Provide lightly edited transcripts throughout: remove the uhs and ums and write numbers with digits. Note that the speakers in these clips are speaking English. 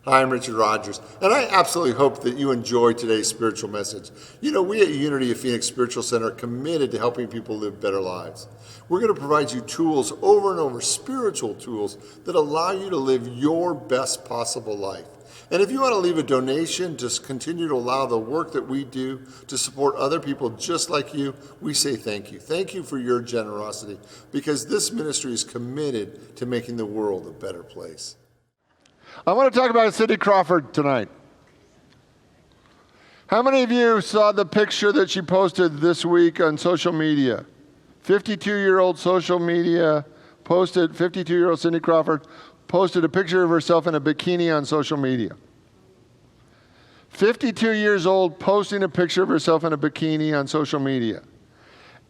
Hi, I'm Richard Rogers, and I absolutely hope that you enjoyed today's spiritual message. You know, we at Unity of Phoenix Spiritual Center are committed to helping people live better lives. We're going to provide you tools over and over, spiritual tools that allow you to live your best possible life. And if you want to leave a donation to continue to allow the work that we do to support other people just like you, we say thank you. Thank you for your generosity, because this ministry is committed to making the world a better place. I want to talk about Cindy Crawford tonight. How many of you saw the picture that she posted this week on social media? 52-year-old social media posted, 52-year-old Cindy Crawford posted a picture of herself in a bikini on social media. 52 years old, posting a picture of herself in a bikini on social media.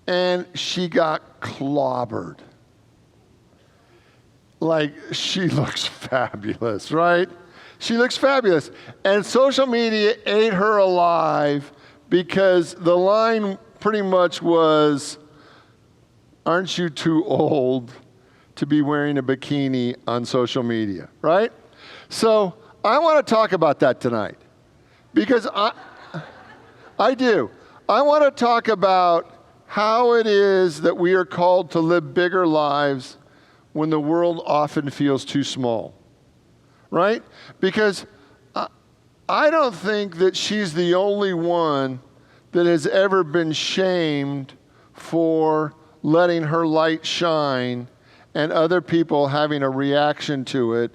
And she got clobbered. Like, she looks fabulous, right? She looks fabulous. And social media ate her alive because the line pretty much was, aren't you too old to be wearing a bikini on social media, right? So I want to talk about that tonight because I do. I want to talk about how it is that we are called to live bigger lives when the world often feels too small, right? Because I don't think that she's the only one that has ever been shamed for letting her light shine and other people having a reaction to it.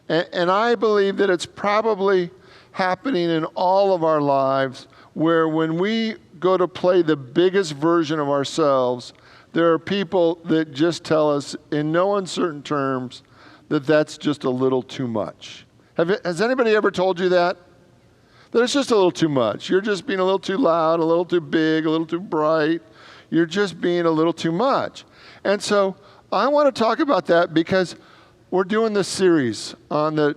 And I believe that it's probably happening in all of our lives, where when we go to play the biggest version of ourselves, there are people that just tell us in no uncertain terms that that's just a little too much. Has anybody ever told you that? That it's just a little too much. You're just being a little too loud, a little too big, a little too bright. You're just being a little too much. And so I want to talk about that because we're doing this series on the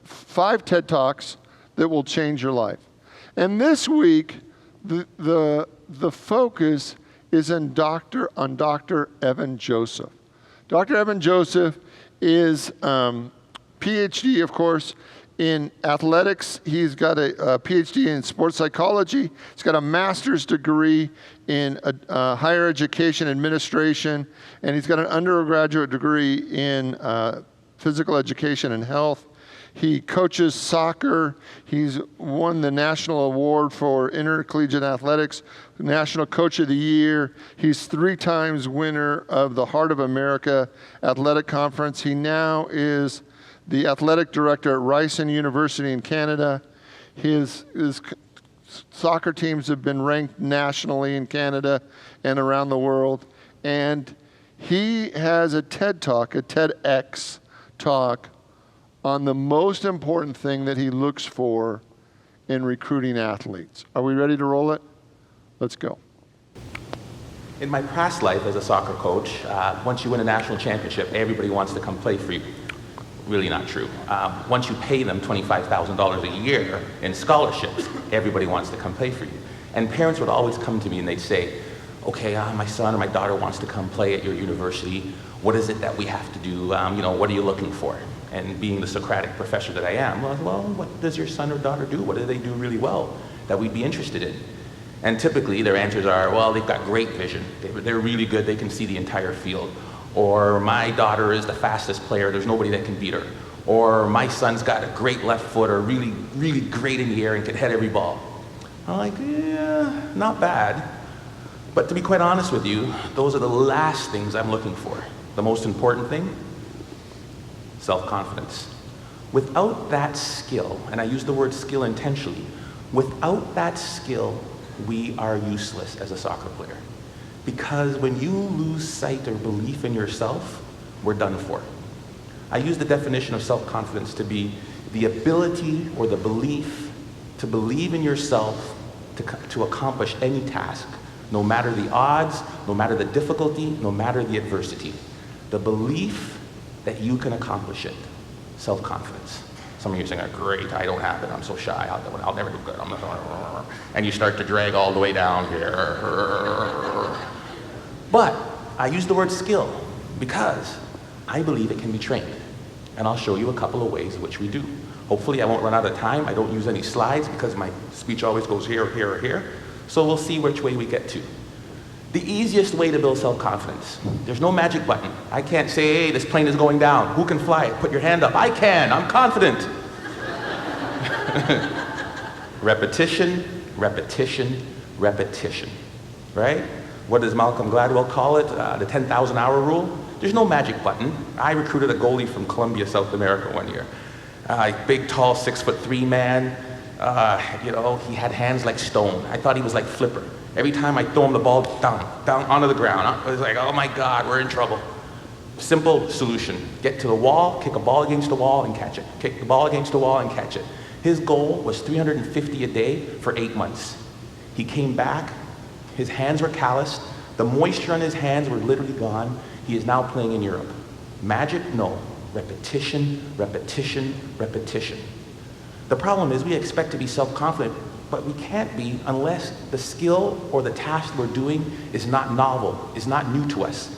5 TED Talks that will change your life. And this week, the focus is on Dr. Evan Joseph. Dr. Evan Joseph is PhD, of course, in athletics. He's got a PhD in sports psychology. He's got a master's degree in higher education administration, and he's got an undergraduate degree in physical education and health. He coaches soccer. He's won the national award for intercollegiate athletics, National Coach of the Year. He's 3 times winner of the Heart of America Athletic Conference. He now is the athletic director at Ryerson University in Canada. His soccer teams have been ranked nationally in Canada and around the world. And he has a TED Talk, a TEDx talk, on the most important thing that he looks for in recruiting athletes. Are we ready to roll it? Let's go. In my past life as a soccer coach, once you win a national championship, everybody wants to come play for you. Really not true. Once you pay them $25,000 a year in scholarships, everybody wants to come play for you. And parents would always come to me and they'd say, okay, my son or my daughter wants to come play at your university. What is it that we have to do? What are you looking for? And being the Socratic professor that I am, well, what does your son or daughter do? What do they do really well that we'd be interested in? And typically their answers are, well, they've got great vision. They're really good. They can see the entire field. Or my daughter is the fastest player. There's nobody that can beat her. Or my son's got a great left footer, really, really great in the air and can head every ball. I'm like, yeah, not bad. But to be quite honest with you, those are the last things I'm looking for. The most important thing, self-confidence. Without that skill, and I use the word skill intentionally, without that skill, we are useless as a soccer player. Because when you lose sight or belief in yourself, we're done for. I use the definition of self-confidence to be the ability or the belief to believe in yourself to accomplish any task, no matter the odds, no matter the difficulty, no matter the adversity. The belief that you can accomplish it. Self-confidence. Some of you are saying, great, I don't have it, I'm so shy, I'll never do good. And you start to drag all the way down here. But I use the word skill because I believe it can be trained. And I'll show you a couple of ways in which we do. Hopefully I won't run out of time. I don't use any slides because my speech always goes here, here, or here. So we'll see which way we get to. The easiest way to build self-confidence. There's no magic button. I can't say, hey, this plane is going down. Who can fly it? Put your hand up. I can. I'm confident. Repetition, repetition, repetition. Right? What does Malcolm Gladwell call it? The 10,000 hour rule? There's no magic button. I recruited a goalie from Colombia, South America one year. Big, tall, 6'3" man. He had hands like stone. I thought he was like Flipper. Every time I throw him the ball, down onto the ground. I was like, oh my God, we're in trouble. Simple solution. Get to the wall, kick a ball against the wall and catch it. Kick the ball against the wall and catch it. His goal was 350 a day for 8 months. He came back, his hands were calloused, the moisture on his hands were literally gone. He is now playing in Europe. Magic? No. Repetition, repetition, repetition. The problem is we expect to be self-confident, but we can't be unless the skill or the task we're doing is not novel, is not new to us.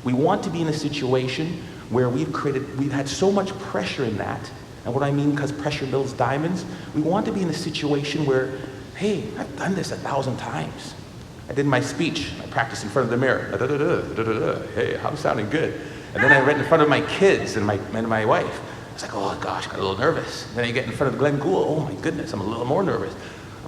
We want to be in a situation where we've had so much pressure in that, and what I mean, because pressure builds diamonds, we want to be in a situation where, hey, I've done this 1,000 times. I did my speech, I practiced in front of the mirror, hey, I'm sounding good. And then I read in front of my kids and my wife. I was like, oh gosh, got a little nervous. Then I get in front of Glenn Gould, oh my goodness, I'm a little more nervous.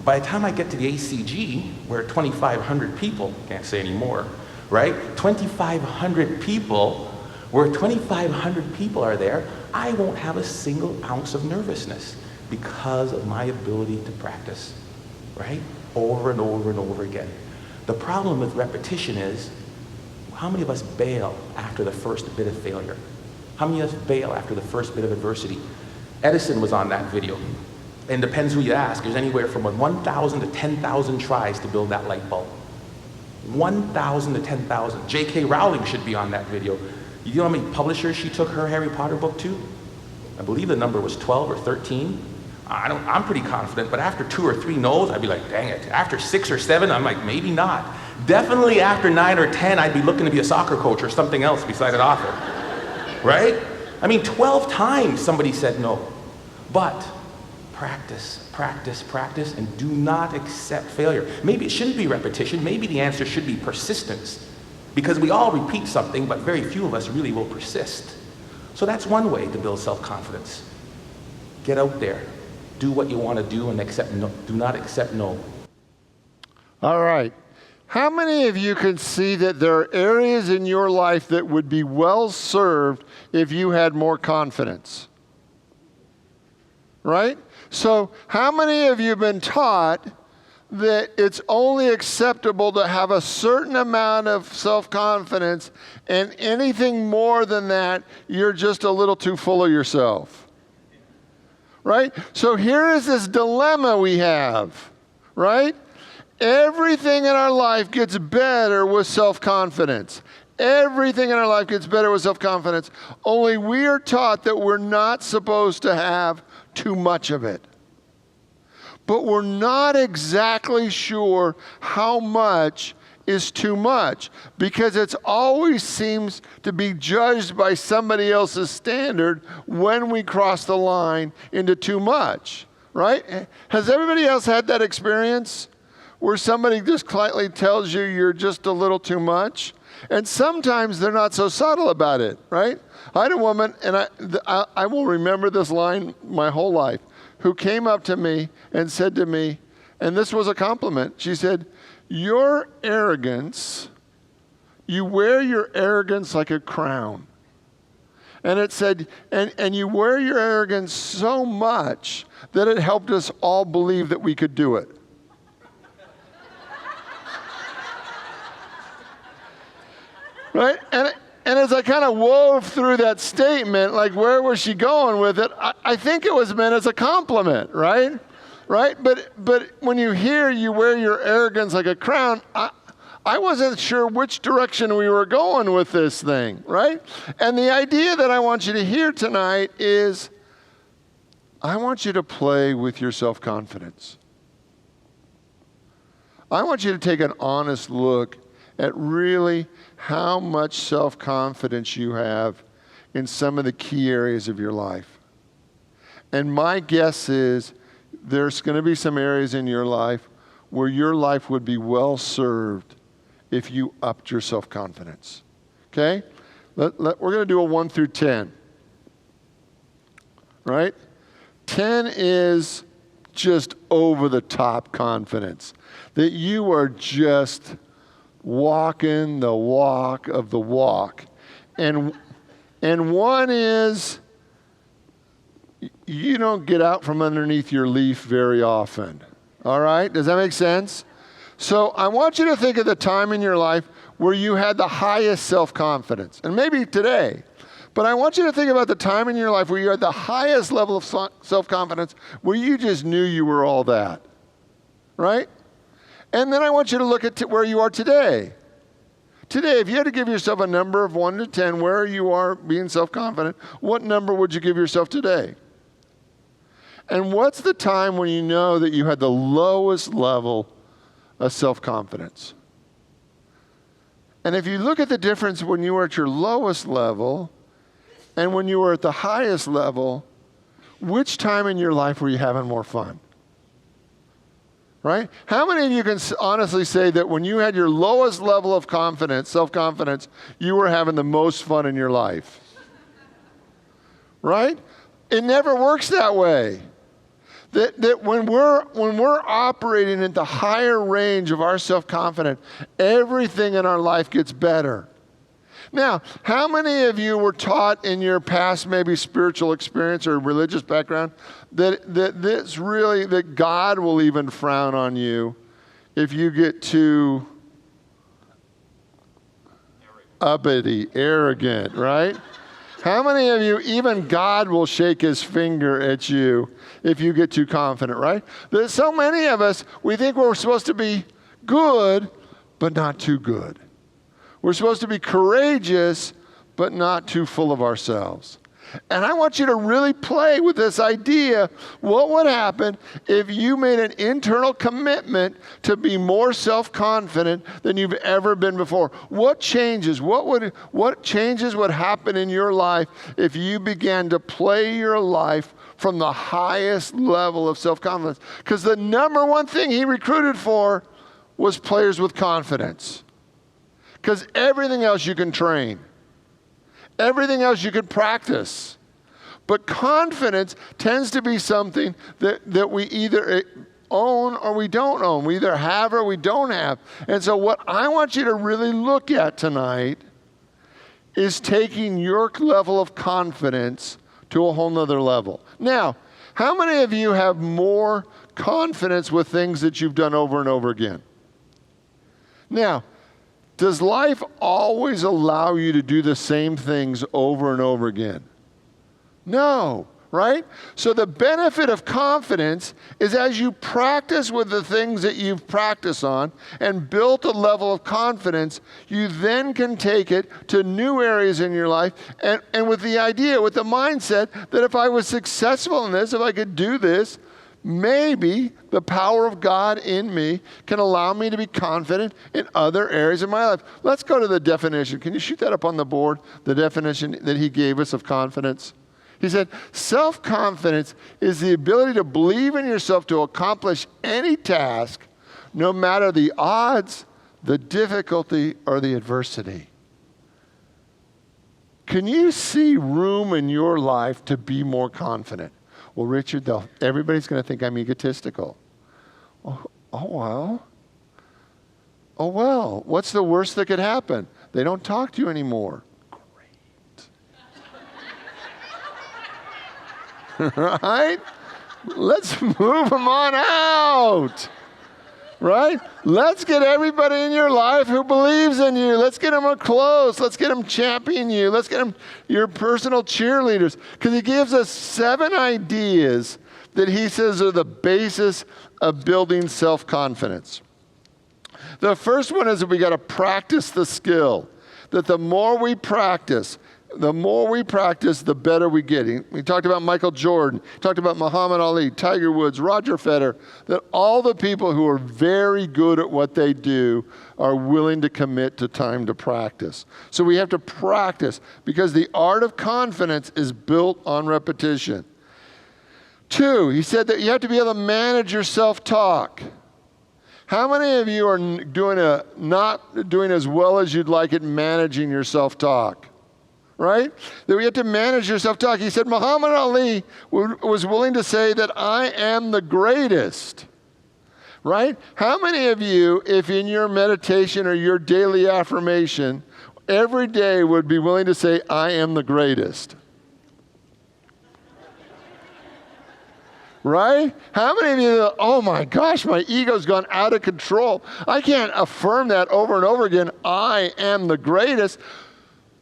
By the time I get to the ACG, where 2,500 people, can't say anymore, right? 2,500 people, where 2,500 people are there, I won't have a single ounce of nervousness because of my ability to practice, right? Over and over and over again. The problem with repetition is, how many of us bail after the first bit of failure? How many of us bail after the first bit of adversity? Edison was on that video. And depends who you ask, there's anywhere from 1,000 to 10,000 tries to build that light bulb. 1,000 to 10,000. J.K. Rowling should be on that video. You know how many publishers she took her Harry Potter book to? I believe the number was 12 or 13. I'm pretty confident, but after 2 or 3 no's, I'd be like, dang it. After 6 or 7, I'm like, maybe not. Definitely after 9 or 10, I'd be looking to be a soccer coach or something else beside an author. Right? I mean, 12 times somebody said no. But practice, practice, practice, and do not accept failure. Maybe it shouldn't be repetition. Maybe the answer should be persistence. Because we all repeat something, but very few of us really will persist. So that's one way to build self-confidence. Get out there. Do what you want to do and accept no. Do not accept no. All right. How many of you can see that there are areas in your life that would be well served if you had more confidence? Right? So how many of you have been taught that it's only acceptable to have a certain amount of self-confidence, and anything more than that, you're just a little too full of yourself? Right? So here is this dilemma we have, right? Everything in our life gets better with self-confidence. Everything in our life gets better with self-confidence. Only we are taught that we're not supposed to have too much of it. But we're not exactly sure how much is too much, because it always seems to be judged by somebody else's standard when we cross the line into too much, right? Has everybody else had that experience where somebody just politely tells you you're just a little too much? And sometimes they're not so subtle about it, right? I had a woman, and I will remember this line my whole life, who came up to me and said to me, and this was a compliment, she said, "Your arrogance, you wear your arrogance like a crown." And it said, and you wear your arrogance so much that it helped us all believe that we could do it. Right? And as I kind of wove through that statement, like where was she going with it? I think it was meant as a compliment, right? Right? But when you hear you wear your arrogance like a crown, I wasn't sure which direction we were going with this thing, right? And the idea that I want you to hear tonight is I want you to play with your self-confidence. I want you to take an honest look at really how much self-confidence you have in some of the key areas of your life. And my guess is there's going to be some areas in your life where your life would be well served if you upped your self-confidence. Okay? We're going to do a 1 through 10. Right? 10 is just over-the-top confidence. That you are just walking the walk of the walk. And 1 is you don't get out from underneath your leaf very often. All right? Does that make sense? So I want you to think of the time in your life where you had the highest self-confidence. And maybe today. But I want you to think about the time in your life where you had the highest level of self-confidence, where you just knew you were all that. Right? And then I want you to look at where you are today. Today, if you had to give yourself a number of 1 to 10, where you are being self-confident, what number would you give yourself today? And what's the time when you know that you had the lowest level of self-confidence? And if you look at the difference when you were at your lowest level and when you were at the highest level, which time in your life were you having more fun? Right? How many of you can honestly say that when you had your lowest level of confidence, self-confidence, you were having the most fun in your life? Right? It never works that way. That when we're operating at the higher range of our self-confidence, everything in our life gets better. Now, how many of you were taught in your past maybe spiritual experience or religious background that God will even frown on you if you get too uppity, arrogant, right? How many of you, even God will shake his finger at you if you get too confident, right? There's so many of us, we think we're supposed to be good, but not too good. We're supposed to be courageous, but not too full of ourselves. And I want you to really play with this idea. What would happen if you made an internal commitment to be more self-confident than you've ever been before? What changes? What changes would happen in your life if you began to play your life from the highest level of self-confidence? Because the number one thing he recruited for was players with confidence. Because everything else you can train. Everything else you can practice. But confidence tends to be something that we either own or we don't own. We either have or we don't have. And so what I want you to really look at tonight is taking your level of confidence to a whole nother level. Now, how many of you have more confidence with things that you've done over and over again? Now, does life always allow you to do the same things over and over again? No, right? So the benefit of confidence is as you practice with the things that you've practiced on and built a level of confidence, you then can take it to new areas in your life and with the idea, with the mindset that if I was successful in this, if I could do this, maybe the power of God in me can allow me to be confident in other areas of my life. Let's go to the definition. Can you shoot that up on the board? The definition that he gave us of confidence. He said, self-confidence is the ability to believe in yourself to accomplish any task, no matter the odds, the difficulty, or the adversity. Can you see room in your life to be more confident? Well, Richard, everybody's going to think I'm egotistical. Oh, well, what's the worst that could happen? They don't talk to you anymore. Great. Right? Let's move them on out. Right? Let's get everybody in your life who believes in you. Let's get them close. Let's get them championing you. Let's get them your personal cheerleaders. Because he gives us 7 ideas that he says are the basis of building self-confidence. The first one is that we got to practice the skill. That the more we practice, the more we practice, the better we get. We talked about Michael Jordan, talked about Muhammad Ali, Tiger Woods, Roger Federer, that all the people who are very good at what they do are willing to commit to time to practice. So we have to practice because the art of confidence is built on repetition. 2, he said that you have to be able to manage your self-talk. How many of you are not doing as well as you'd like at managing your self-talk? Right? That we have to manage your self-talk. He said Muhammad Ali was willing to say that I am the greatest. Right? How many of you, if in your meditation or your daily affirmation, every day would be willing to say, I am the greatest? Right? How many of you, oh my gosh, my ego's gone out of control. I can't affirm that over and over again. I am the greatest.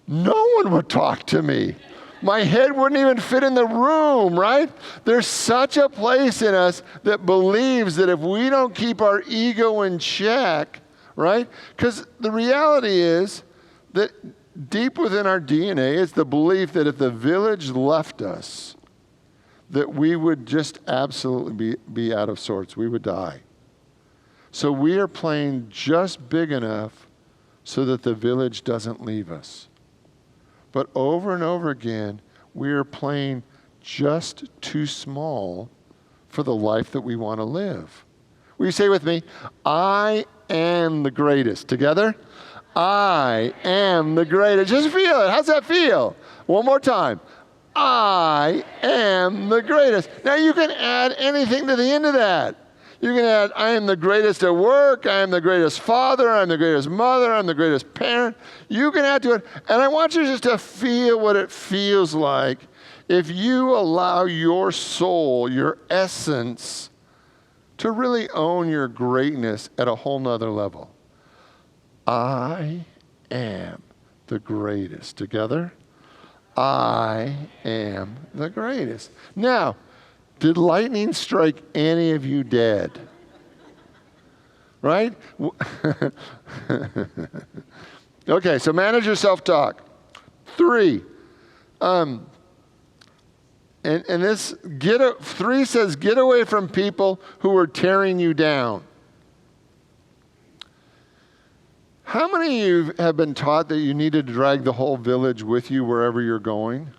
No one would talk to me. My head wouldn't even fit in the room, right? There's such a place in us that believes that if we don't keep our ego in check, right? Because the reality is that deep within our DNA is the belief that if the village left us, that we would just absolutely be out of sorts. We would die. So we are playing just big enough so that the village doesn't leave us. But over and over again, we are playing just too small for the life that we want to live. Will you say with me, I am the greatest? Together? I am the greatest. Just feel it. How's that feel? One more time. I am the greatest. Now you can add anything to the end of that. You can add, I am the greatest at work, I am the greatest father, I'm the greatest mother, I'm the greatest parent. You can add to it. And I want you just to feel what it feels like if you allow your soul, your essence, to really own your greatness at a whole nother level. I am the greatest. Together? I am the greatest. Now, did lightning strike any of you dead? Right? Okay, so manage your self-talk. 3, and this 3 says get away from people who are tearing you down. How many of you have been taught that you need to drag the whole village with you wherever you're going?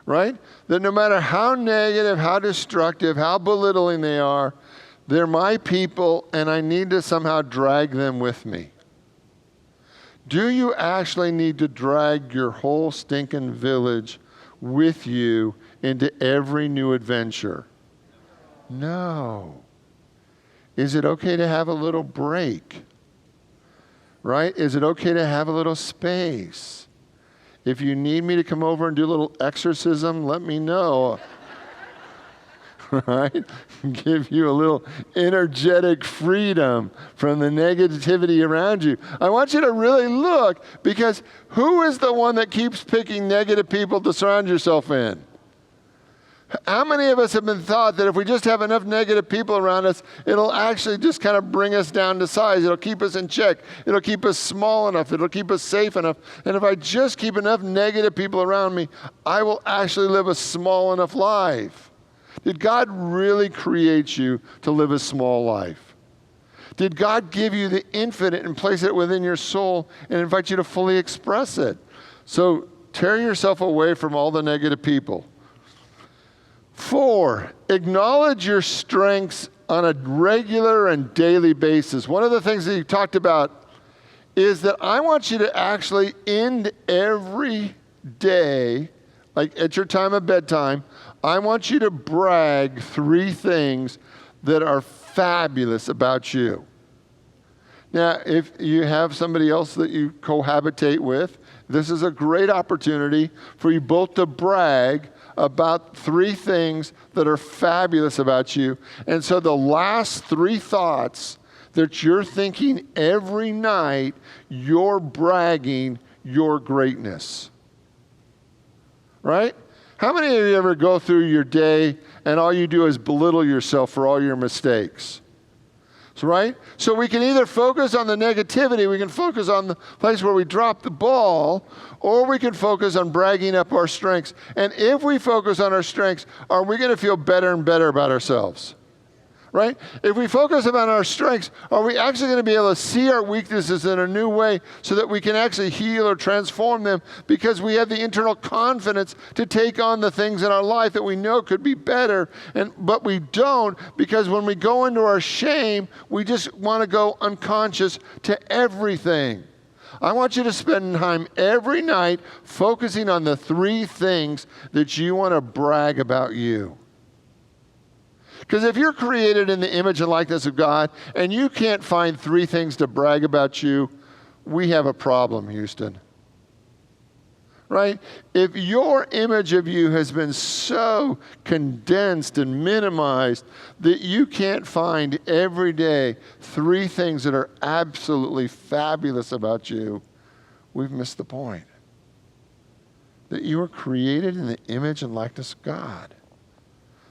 Right? That no matter how negative, how destructive, how belittling they are, they're my people and I need to somehow drag them with me. Do you actually need to drag your whole stinking village with you into every new adventure? No. Is it okay to have a little break? Right? Is it okay to have a little space? If you need me to come over and do a little exorcism, let me know. Right? Give you a little energetic freedom from the negativity around you. I want you to really look, because who is the one that keeps picking negative people to surround yourself in? How many of us have been taught that if we just have enough negative people around us, it'll actually just kind of bring us down to size. It'll keep us in check. It'll keep us small enough. It'll keep us safe enough. And if I just keep enough negative people around me, I will actually live a small enough life. Did God really create you to live a small life? Did God give you the infinite and place it within your soul and invite you to fully express it? So tear yourself away from all the negative people. 4, acknowledge your strengths on a regular and daily basis. One of the things that you talked about is that I want you to actually end every day, like at your time of bedtime, I want you to brag 3 things that are fabulous about you. Now, if you have somebody else that you cohabitate with, this is a great opportunity for you both to brag about 3 things that are fabulous about you. And so the last 3 thoughts that you're thinking every night, you're bragging your greatness. Right? How many of you ever go through your day and all you do is belittle yourself for all your mistakes? right? So we can either focus on the negativity, we can focus on the place where we drop the ball, or we can focus on bragging up our strengths. And if we focus on our strengths, are we going to feel better and better about ourselves? Right? If we focus on our strengths, are we actually going to be able to see our weaknesses in a new way so that we can actually heal or transform them because we have the internal confidence to take on the things in our life that we know could be better, but we don't, because when we go into our shame, we just want to go unconscious to everything. I want you to spend time every night focusing on the 3 things that you want to brag about you. Because if you're created in the image and likeness of God and you can't find 3 things to brag about you, we have a problem, Houston. Right? If your image of you has been so condensed and minimized that you can't find every day 3 things that are absolutely fabulous about you, we've missed the point. That you were created in the image and likeness of God.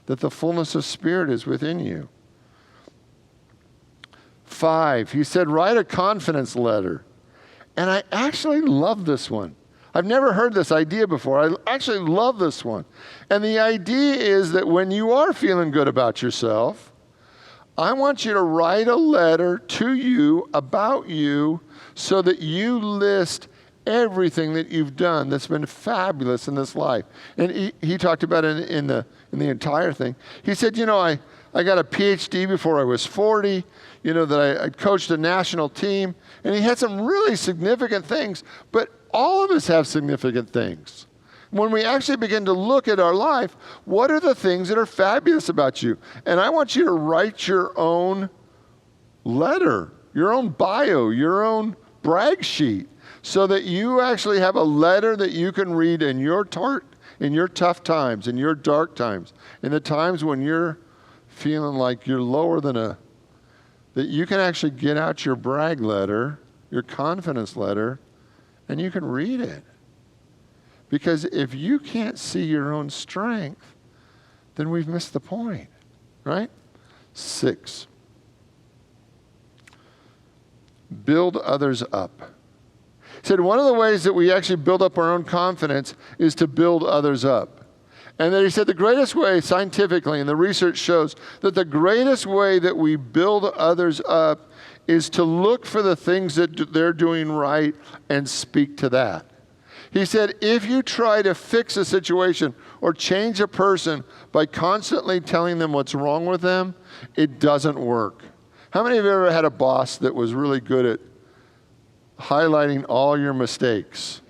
That the fullness of Spirit is within you. 5, he said, write a confidence letter. And I actually love this one. I've never heard this idea before. I actually love this one. And the idea is that when you are feeling good about yourself, I want you to write a letter to you about you so that you list everything that you've done that's been fabulous in this life. And he talked about it in the entire thing. He said, I got a PhD before I was 40, that I coached a national team, and he had some really significant things, but all of us have significant things. When we actually begin to look at our life, what are the things that are fabulous about you? And I want you to write your own letter, your own bio, your own brag sheet, so that you actually have a letter that you can read in your tough times, in your dark times, in the times when you're feeling like you're lower than that you can actually get out your brag letter, your confidence letter, and you can read it. Because if you can't see your own strength, then we've missed the point, right? 6, build others up. He said one of the ways that we actually build up our own confidence is to build others up. And then he said the greatest way scientifically, and the research shows that the greatest way that we build others up is to look for the things that they're doing right and speak to that. He said if you try to fix a situation or change a person by constantly telling them what's wrong with them, it doesn't work. How many of you ever had a boss that was really good at highlighting all your mistakes?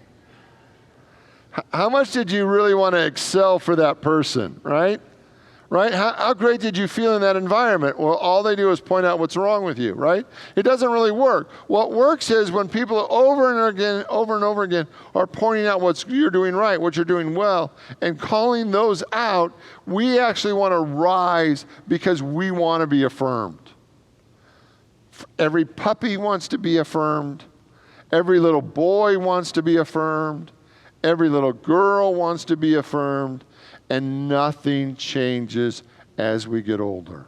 How much did you really want to excel for that person, right? Right? How great did you feel in that environment? Well, all they do is point out what's wrong with you, right? It doesn't really work. What works is when people over and over again are pointing out what you're doing right, what you're doing well, and calling those out, we actually want to rise because we want to be affirmed. Every puppy wants to be affirmed. Every little boy wants to be affirmed. Every little girl wants to be affirmed. And nothing changes as we get older.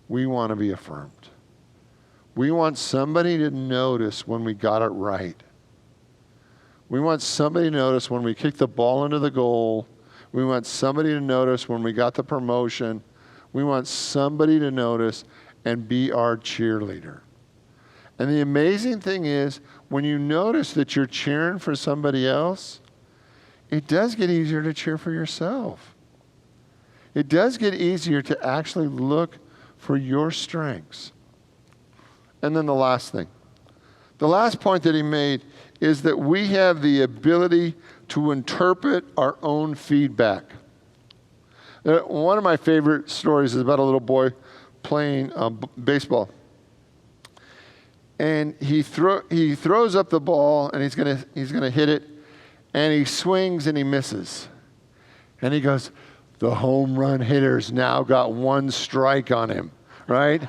We want to be affirmed. We want somebody to notice when we got it right. We want somebody to notice when we kicked the ball into the goal. We want somebody to notice when we got the promotion. We want somebody to notice and be our cheerleader. And the amazing thing is, when you notice that you're cheering for somebody else, it does get easier to cheer for yourself. It does get easier to actually look for your strengths. And then the last thing. The last point that he made is that we have the ability to interpret our own feedback. One of my favorite stories is about a little boy playing baseball. And he throws up the ball, and he's gonna hit it, and he swings and he misses. And he goes, the home run hitter's now got 1 strike on him, right?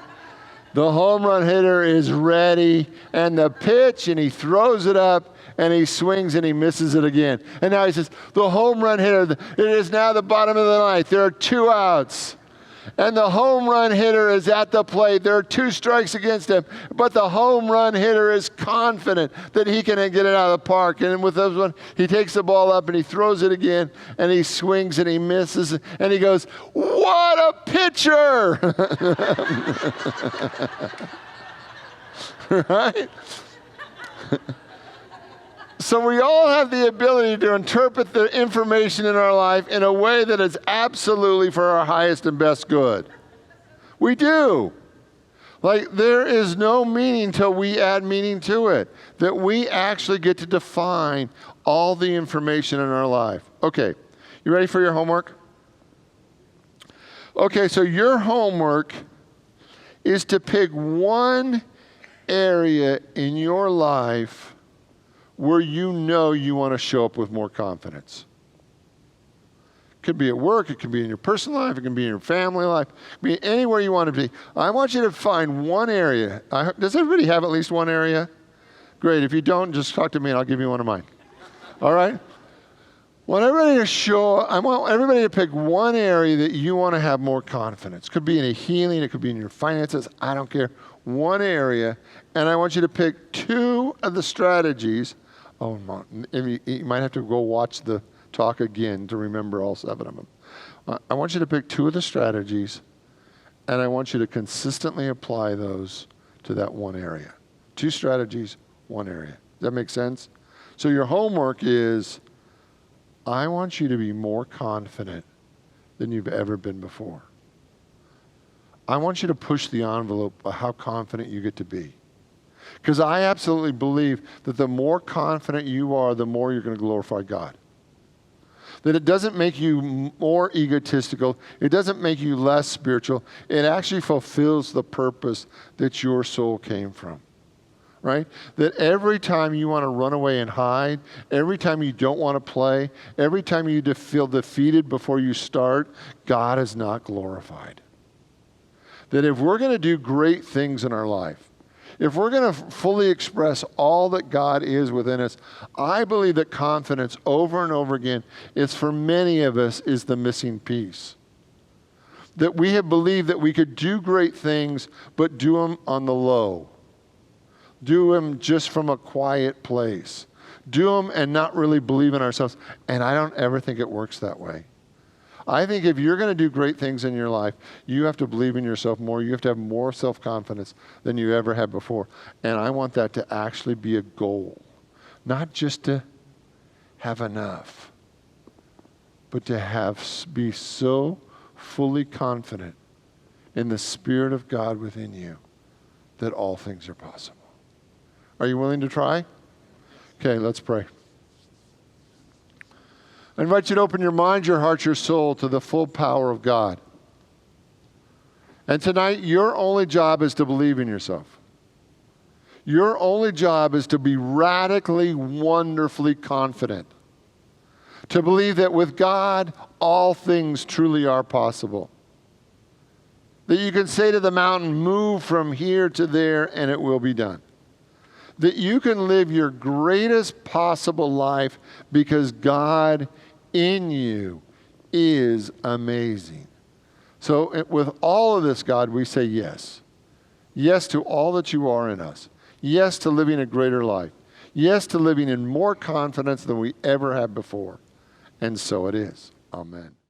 The home run hitter is ready, and the pitch, and he throws it up, and he swings and he misses it again. And now he says, the home run hitter, it is now the bottom of the ninth. There are 2 outs. and the home run hitter is at the plate. There are 2 strikes against him, but the home run hitter is confident that he can get it out of the park. And with this one, he takes the ball up and he throws it again, and he swings and he misses, and he goes, "What a pitcher!" Right? So we all have the ability to interpret the information in our life in a way that is absolutely for our highest and best good. We do. Like, there is no meaning till we add meaning to it. That we actually get to define all the information in our life. Okay, you ready for your homework? Okay, so your homework is to pick one area in your life where you know you want to show up with more confidence. It could be at work, it could be in your personal life, it can be in your family life, it can be anywhere you want to be. I want you to find one area. Does everybody have at least one area? Great. If you don't, just talk to me and I'll give you one of mine. All right? I want everybody to pick one area that you want to have more confidence. It could be in a healing, it could be in your finances, I don't care. One area, and I want you to pick 2 of the strategies. Oh, you might have to go watch the talk again to remember all 7 of them. I want you to pick 2 of the strategies, and I want you to consistently apply those to that one area. 2 strategies, 1 area. Does that make sense? So your homework is, I want you to be more confident than you've ever been before. I want you to push the envelope of how confident you get to be. Because I absolutely believe that the more confident you are, the more you're going to glorify God. That it doesn't make you more egotistical. It doesn't make you less spiritual. It actually fulfills the purpose that your soul came from. Right? That every time you want to run away and hide, every time you don't want to play, every time you feel defeated before you start, God is not glorified. That if we're going to do great things in our life, if we're going to fully express all that God is within us, I believe that confidence over and over again is, for many of us, is the missing piece. That we have believed that we could do great things, but do them on the low. Do them just from a quiet place. Do them and not really believe in ourselves. And I don't ever think it works that way. I think if you're going to do great things in your life, you have to believe in yourself more. You have to have more self-confidence than you ever had before. And I want that to actually be a goal. Not just to have enough, but to be so fully confident in the Spirit of God within you that all things are possible. Are you willing to try? Okay, let's pray. I invite you to open your mind, your heart, your soul to the full power of God. And tonight, your only job is to believe in yourself. Your only job is to be radically, wonderfully confident. To believe that with God, all things truly are possible. That you can say to the mountain, move from here to there, and it will be done. That you can live your greatest possible life because God in you is amazing. So with all of this, God, we say yes. Yes to all that you are in us. Yes to living a greater life. Yes to living in more confidence than we ever had before. And so it is. Amen.